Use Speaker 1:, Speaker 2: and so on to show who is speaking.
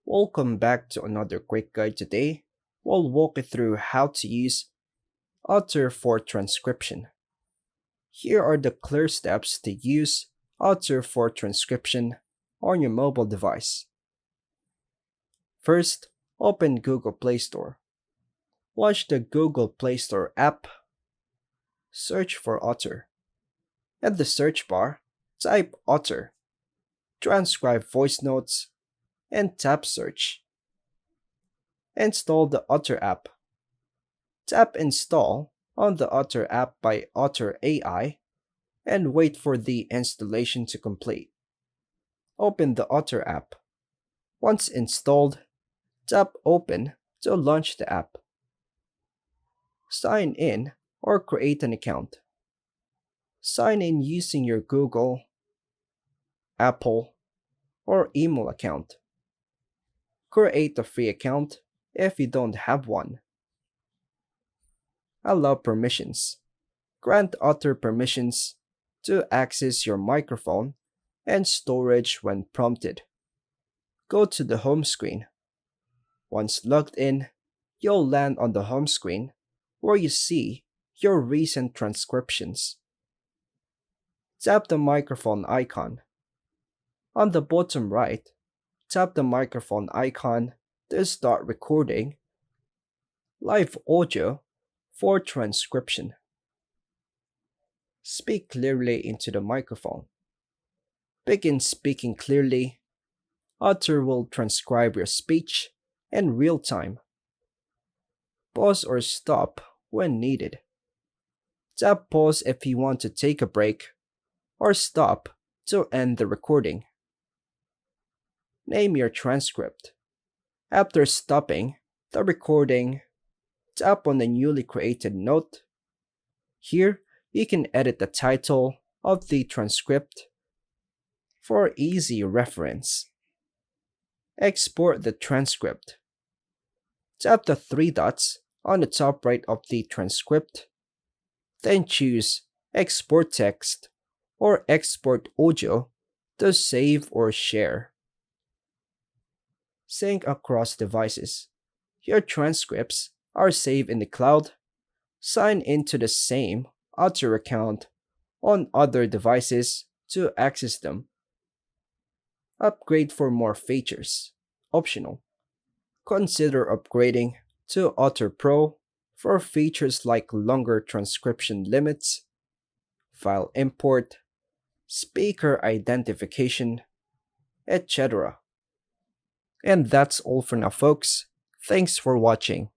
Speaker 1: Welcome back to another quick guide today. We'll walk you through how to use Otter for transcription. Here are the clear steps to use Otter for transcription on your mobile device. First, open Google Play Store. Launch the Google Play Store app. Search for Otter. At the search bar, type Otter, transcribe voice notes, and tap search. Install the Otter app. Tap Install on the Otter app by otter.ai and wait for the installation to complete. Open the Otter app. Once installed, tap Open to launch the app. Sign in or create an account. Sign in using your Google, Apple, or email account. Create a free account if you don't have one. Allow permissions. Grant Otter permissions to access your microphone and storage when prompted. Go to the home screen. Once logged in, you'll land on the home screen where you see your recent transcriptions. Tap the microphone icon. On the bottom right, tap the microphone icon to start recording live audio for transcription. Speak clearly into the microphone. Begin speaking clearly. Otter will transcribe your speech in real time. Pause or stop when needed. Tap pause if you want to take a break, or stop to end the recording. Name your transcript. After stopping the recording, tap on the newly created note. Here, you can edit the title of the transcript for easy reference. Export the transcript. Tap the three dots on the top right of the transcript, then choose Export Text or Export Audio to save or share. Sync across devices. Your transcripts are saved in the cloud. Sign into the same Otter account on other devices to access them. Upgrade for more features. Optional. Consider upgrading to Otter Pro for features like longer transcription limits, file import, speaker identification, etc. And that's all for now, folks. Thanks for watching.